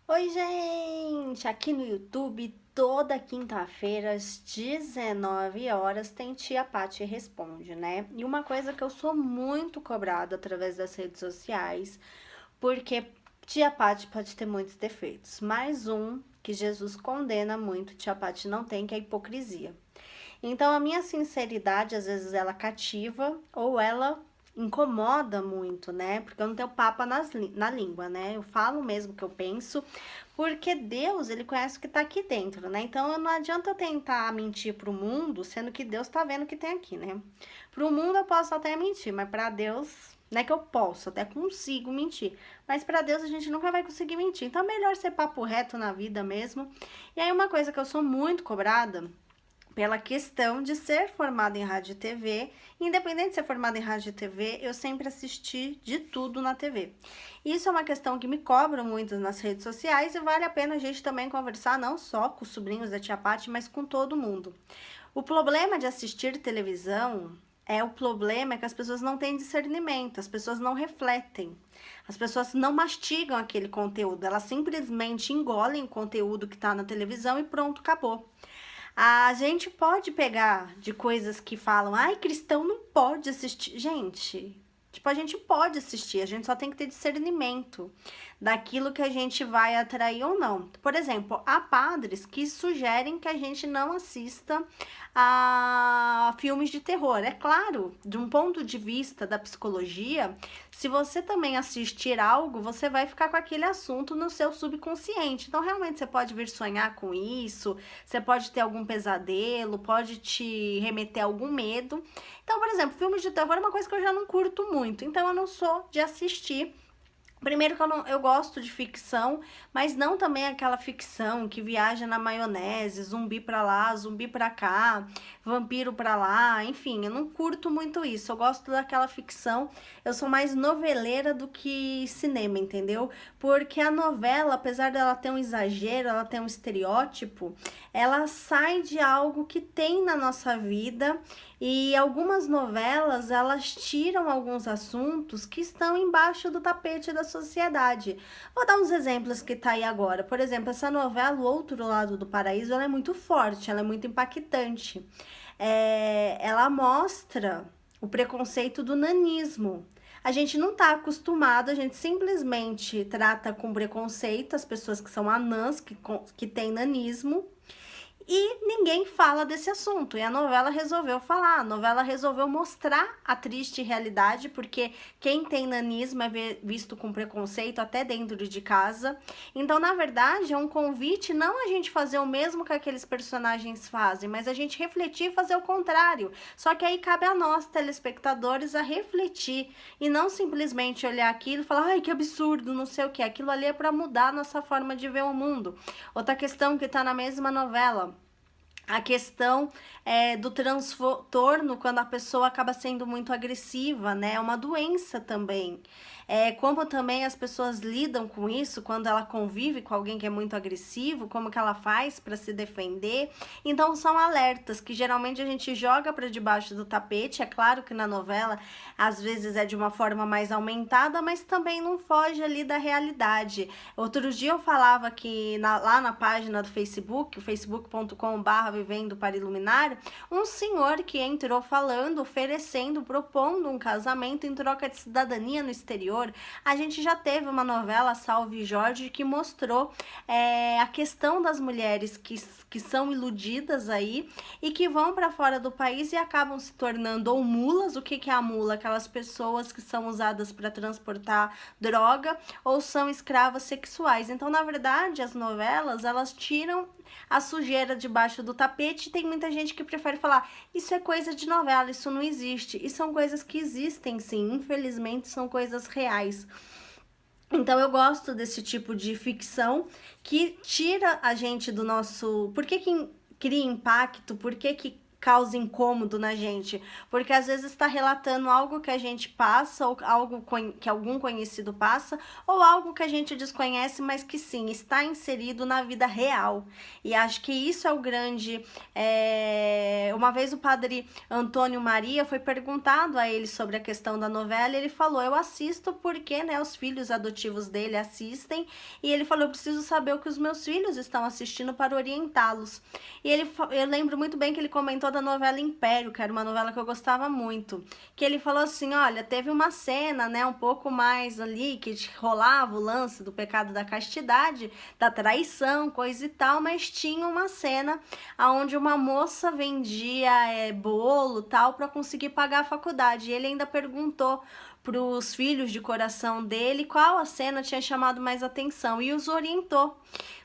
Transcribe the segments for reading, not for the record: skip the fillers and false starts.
Oi, gente! Aqui no YouTube, toda quinta-feira, às 19 horas, tem Tia Paty Responde, né? E uma coisa que eu sou muito cobrada através das redes sociais, porque Tia Paty pode ter muitos defeitos, mas um que Jesus condena muito, Tia Paty não tem, que é a hipocrisia. Então, a minha sinceridade, às vezes, ela cativa ou ela incomoda muito, né? Porque eu não tenho papa na língua, né? Eu falo mesmo o que eu penso, porque Deus, ele conhece o que tá aqui dentro, né? Então, não adianta eu tentar mentir pro mundo, sendo que Deus tá vendo o que tem aqui, né? Pro mundo eu posso até mentir, mas pra Deus, não é que eu posso, até consigo mentir. Mas pra Deus a gente nunca vai conseguir mentir. Então, é melhor ser papo reto na vida mesmo. E aí, uma coisa que eu sou muito cobrada pela questão de ser formada em rádio e TV. Independente de ser formada em rádio e TV, eu sempre assisti de tudo na TV. Isso é uma questão que me cobram muito nas redes sociais e vale a pena a gente também conversar não só com os sobrinhos da tia Paty, mas com todo mundo. O problema de assistir televisão é o problema que as pessoas não têm discernimento, as pessoas não refletem, as pessoas não mastigam aquele conteúdo, elas simplesmente engolem o conteúdo que está na televisão e pronto, acabou. A gente pode pegar de coisas que falam, ai, cristão não pode assistir. Gente, tipo, a gente pode assistir, a gente só tem que ter discernimento daquilo que a gente vai atrair ou não. Por exemplo, há padres que sugerem que a gente não assista a filmes de terror. É claro, de um ponto de vista da psicologia, se você também assistir algo, você vai ficar com aquele assunto no seu subconsciente. Então, realmente, você pode vir sonhar com isso, você pode ter algum pesadelo, pode te remeter a algum medo. Então, por exemplo, filmes de terror é uma coisa que eu já não curto muito, então eu não sou de assistir. Primeiro que eu gosto de ficção, mas não também aquela ficção que viaja na maionese, zumbi pra lá, zumbi pra cá, vampiro pra lá, enfim, eu não curto muito isso. Eu gosto daquela ficção, eu sou mais noveleira do que cinema, entendeu? Porque a novela, apesar dela ter um exagero, ela tem um estereótipo, ela sai de algo que tem na nossa vida e algumas novelas, elas tiram alguns assuntos que estão embaixo do tapete da sociedade. Vou dar uns exemplos que tá aí agora. Por exemplo, essa novela, O Outro Lado do Paraíso, ela é muito forte, ela é muito impactante. Ela mostra o preconceito do nanismo. A gente não está acostumado, a gente simplesmente trata com preconceito as pessoas que são anãs, que têm nanismo, e ninguém fala desse assunto. E a novela resolveu falar, a novela resolveu mostrar a triste realidade, porque quem tem nanismo é visto com preconceito até dentro de casa. Então, na verdade, é um convite não a gente fazer o mesmo que aqueles personagens fazem, mas a gente refletir e fazer o contrário. Só que aí cabe a nós, telespectadores, a refletir e não simplesmente olhar aquilo e falar, ai, que absurdo, não sei o que. Aquilo ali é para mudar a nossa forma de ver o mundo. Outra questão que tá na mesma novela, a questão do transtorno quando a pessoa acaba sendo muito agressiva, né? É uma doença também. Como também as pessoas lidam com isso quando ela convive com alguém que é muito agressivo, como que ela faz para se defender. Então são alertas que geralmente a gente joga para debaixo do tapete. É claro que na novela às vezes é de uma forma mais aumentada, mas também não foge ali da realidade. Outro dia eu falava que lá na página do Facebook, facebook.com/, Vivendo para Iluminar, um senhor que entrou falando, oferecendo, propondo um casamento em troca de cidadania no exterior. A gente já teve uma novela, Salve Jorge, que mostrou a questão das mulheres que são iludidas aí e que vão para fora do país e acabam se tornando ou mulas. O que é a mula? Aquelas pessoas que são usadas para transportar droga ou são escravas sexuais. Então, na verdade, as novelas, elas tiram a sujeira debaixo do tapete. Tem muita gente que prefere falar, isso é coisa de novela, isso não existe. E são coisas que existem, sim. Infelizmente, são coisas reais. Então eu gosto desse tipo de ficção que tira a gente do nosso... Por que cria impacto? Por que causa incômodo na gente, porque às vezes está relatando algo que a gente passa, ou algo que algum conhecido passa, ou algo que a gente desconhece, mas que sim, está inserido na vida real. E acho que isso é o grande... Uma vez o padre Antônio Maria foi perguntado a ele sobre a questão da novela, e ele falou, eu assisto porque, né, os filhos adotivos dele assistem, e ele falou, eu preciso saber o que os meus filhos estão assistindo para orientá-los. E eu lembro muito bem que ele comentou da novela Império, que era uma novela que eu gostava muito, que ele falou assim, olha, teve uma cena, né, um pouco mais ali, que rolava o lance do pecado da castidade, da traição, coisa e tal, mas tinha uma cena onde uma moça vendia bolo, tal, para conseguir pagar a faculdade, e ele ainda perguntou para os filhos de coração dele qual a cena tinha chamado mais atenção, e os orientou.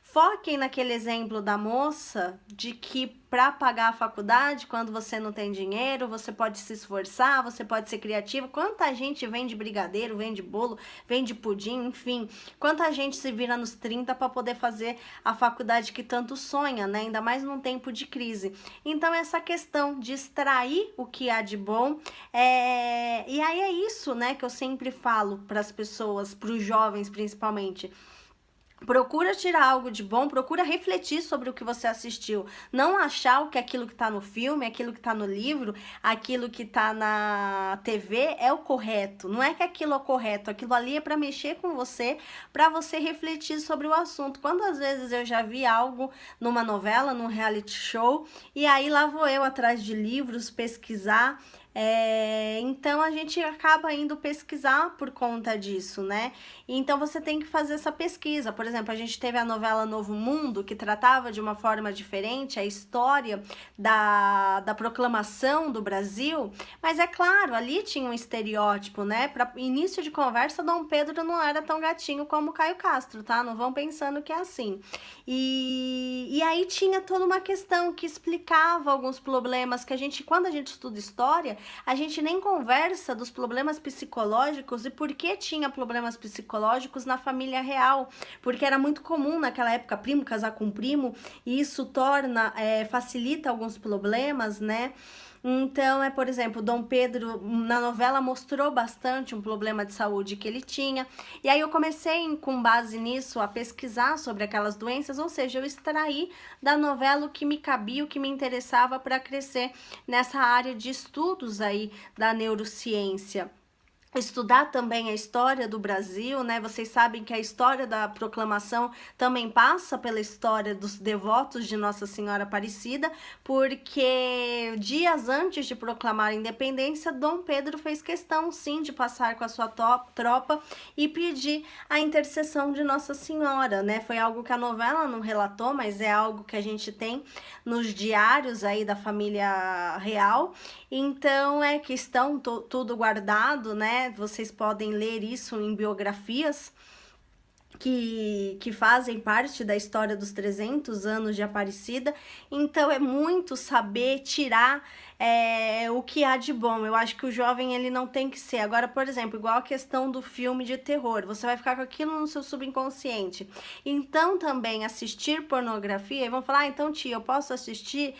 Foquem naquele exemplo da moça de que para pagar a faculdade, quando você não tem dinheiro, você pode se esforçar, você pode ser criativo. Quanta gente vende brigadeiro, vende bolo, vende pudim, enfim. Quanta gente se vira nos 30 para poder fazer a faculdade que tanto sonha, né? Ainda mais num tempo de crise. Então, essa questão de extrair o que há de bom, e aí é isso, né, que eu sempre falo para as pessoas, para os jovens principalmente. Procura tirar algo de bom, procura refletir sobre o que você assistiu. Não achar que aquilo que tá no filme, aquilo que tá no livro, aquilo que tá na TV é o correto. Não é que aquilo é o correto, aquilo ali é para mexer com você, para você refletir sobre o assunto. Quando às vezes eu já vi algo numa novela, num reality show, e aí lá vou eu atrás de livros, pesquisar. Então a gente acaba indo pesquisar por conta disso, né? Então você tem que fazer essa pesquisa. Por exemplo, a gente teve a novela Novo Mundo, que tratava de uma forma diferente a história da proclamação do Brasil, mas é claro, ali tinha um estereótipo, né? Para início de conversa, Dom Pedro não era tão gatinho como Caio Castro, tá? Não vão pensando que é assim. E aí tinha toda uma questão que explicava alguns problemas que quando a gente estuda história, a gente nem conversa dos problemas psicológicos e por que tinha problemas psicológicos na família real, porque era muito comum naquela época primo casar com primo, e isso facilita alguns problemas, né? Então, por exemplo, Dom Pedro, na novela, mostrou bastante um problema de saúde que ele tinha. E aí eu comecei, com base nisso, a pesquisar sobre aquelas doenças, ou seja, eu extraí da novela o que me cabia, o que me interessava para crescer nessa área de estudos aí da neurociência. Estudar também a história do Brasil, né? Vocês sabem que a história da proclamação também passa pela história dos devotos de Nossa Senhora Aparecida, porque dias antes de proclamar a independência, Dom Pedro fez questão, sim, de passar com a sua tropa e pedir a intercessão de Nossa Senhora, né? Foi algo que a novela não relatou, mas é algo que a gente tem nos diários aí da família real. Então, que estão tudo guardado, né? Vocês podem ler isso em biografias que fazem parte da história dos 300 anos de Aparecida. Então, é muito saber tirar o que há de bom. Eu acho que o jovem, ele não tem que ser. Agora, por exemplo, igual a questão do filme de terror, você vai ficar com aquilo no seu subconsciente. Então, também assistir pornografia, e vão falar, então, tia, eu posso assistir...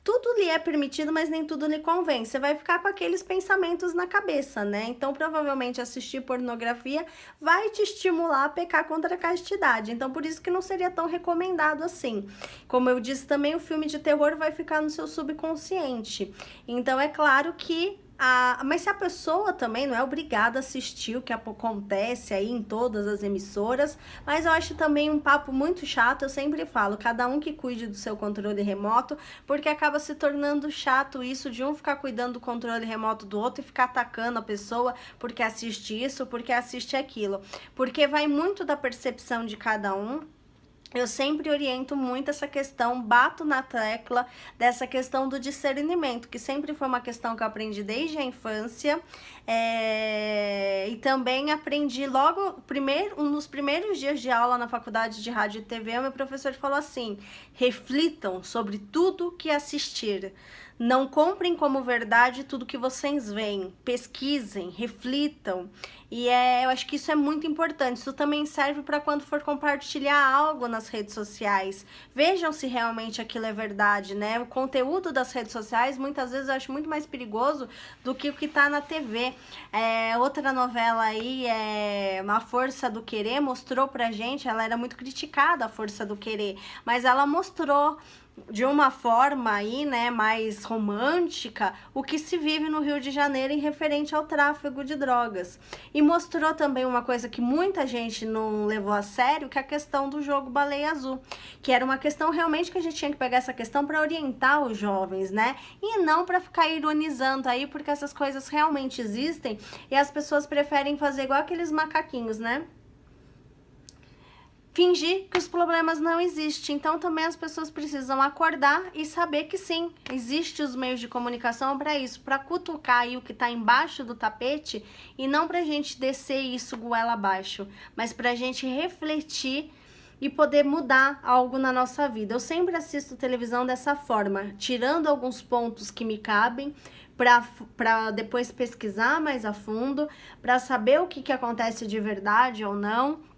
tudo lhe é permitido, mas nem tudo lhe convém. Você vai ficar com aqueles pensamentos na cabeça, né? Então, provavelmente, assistir pornografia vai te estimular a pecar contra a castidade. Então, por isso que não seria tão recomendado assim. Como eu disse também, o filme de terror vai ficar no seu subconsciente. Então, é claro que mas se a pessoa também não é obrigada a assistir o que acontece aí em todas as emissoras, mas eu acho também um papo muito chato. Eu sempre falo, cada um que cuide do seu controle remoto, porque acaba se tornando chato isso de um ficar cuidando do controle remoto do outro e ficar atacando a pessoa porque assiste isso, porque assiste aquilo, porque vai muito da percepção de cada um. Eu sempre oriento muito essa questão, bato na tecla dessa questão do discernimento, que sempre foi uma questão que eu aprendi desde a infância, e também aprendi logo, nos primeiros dias de aula na faculdade de rádio e TV, o meu professor falou assim, reflitam sobre tudo que assistir. Não comprem como verdade tudo que vocês veem. Pesquisem, reflitam. E eu acho que isso é muito importante. Isso também serve para quando for compartilhar algo nas redes sociais. Vejam se realmente aquilo é verdade, né? O conteúdo das redes sociais, muitas vezes, eu acho muito mais perigoso do que o que tá na TV. Outra novela aí, A Força do Querer, mostrou pra gente, ela era muito criticada, A Força do Querer, mas ela mostrou de uma forma aí, né, mais romântica, o que se vive no Rio de Janeiro em referente ao tráfego de drogas. E mostrou também uma coisa que muita gente não levou a sério, que é a questão do jogo Baleia Azul, que era uma questão realmente que a gente tinha que pegar essa questão para orientar os jovens, né, e não para ficar ironizando aí, porque essas coisas realmente existem e as pessoas preferem fazer igual aqueles macaquinhos, né? Fingir que os problemas não existem. Então também as pessoas precisam acordar e saber que sim, existem os meios de comunicação para isso, para cutucar aí o que está embaixo do tapete e não para a gente descer isso goela abaixo, mas para a gente refletir e poder mudar algo na nossa vida. Eu sempre assisto televisão dessa forma, tirando alguns pontos que me cabem, para depois pesquisar mais a fundo, para saber o que acontece de verdade ou não.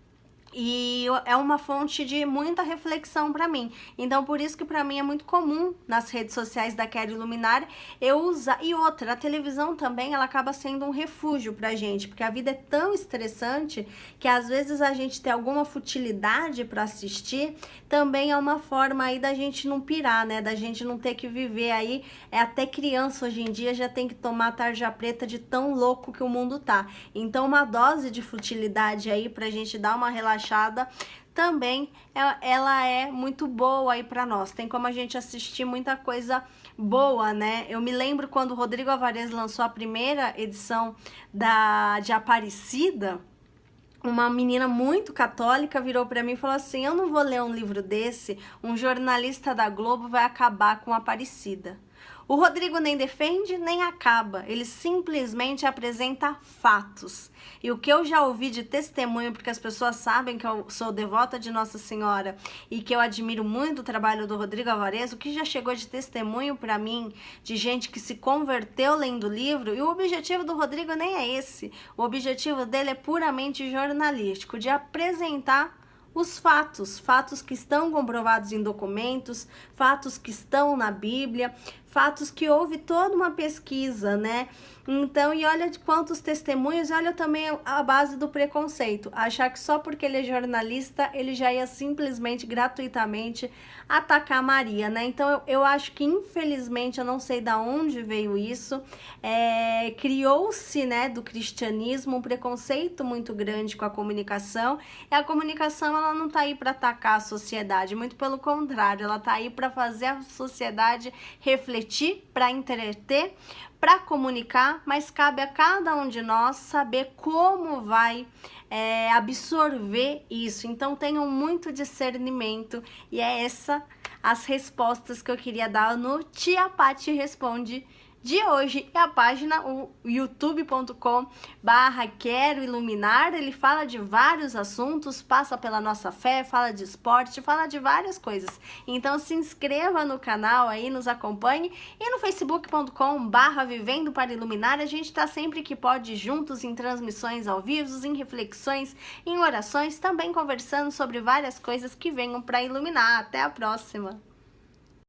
E é uma fonte de muita reflexão para mim. Então, por isso que para mim é muito comum nas redes sociais da Quero Iluminar eu usar. E outra, a televisão também, ela acaba sendo um refúgio pra gente, porque a vida é tão estressante que às vezes a gente ter alguma futilidade para assistir também é uma forma aí da gente não pirar, né? Da gente não ter que viver aí. Até criança hoje em dia já tem que tomar tarja preta de tão louco que o mundo tá. Então, uma dose de futilidade aí pra gente dar uma relaxada também ela é muito boa aí para nós. Tem como a gente assistir muita coisa boa, né? Eu me lembro quando o Rodrigo Alvarez lançou a primeira edição de Aparecida, uma menina muito católica virou para mim e falou assim: eu não vou ler um livro desse, um jornalista da Globo vai acabar com Aparecida. O Rodrigo nem defende, nem acaba, ele simplesmente apresenta fatos. E o que eu já ouvi de testemunho, porque as pessoas sabem que eu sou devota de Nossa Senhora e que eu admiro muito o trabalho do Rodrigo Alvarez, o que já chegou de testemunho para mim, de gente que se converteu lendo o livro, e o objetivo do Rodrigo nem é esse. O objetivo dele é puramente jornalístico, de apresentar os fatos que estão comprovados em documentos, fatos que estão na Bíblia, fatos que houve toda uma pesquisa, né? Então, e olha de quantos testemunhos, olha também a base do preconceito, achar que só porque ele é jornalista, ele já ia simplesmente, gratuitamente, atacar Maria, né? Então, eu acho que, infelizmente, eu não sei de onde veio isso, criou-se, né, do cristianismo um preconceito muito grande com a comunicação, e a comunicação, ela não tá aí para atacar a sociedade, muito pelo contrário, ela tá aí para fazer a sociedade refletir, para entreter, para comunicar, mas cabe a cada um de nós saber como vai absorver isso. Então tenham muito discernimento, e é essa as respostas que eu queria dar no Tia Paty Responde de hoje. E a página, o youtube.com/Quero Iluminar, ele fala de vários assuntos, passa pela nossa fé, fala de esporte, fala de várias coisas. Então se inscreva no canal aí, nos acompanhe, e no facebook.com/Vivendo para Iluminar, a gente tá sempre que pode juntos em transmissões ao vivo, em reflexões, em orações, também conversando sobre várias coisas que venham para iluminar. Até a próxima!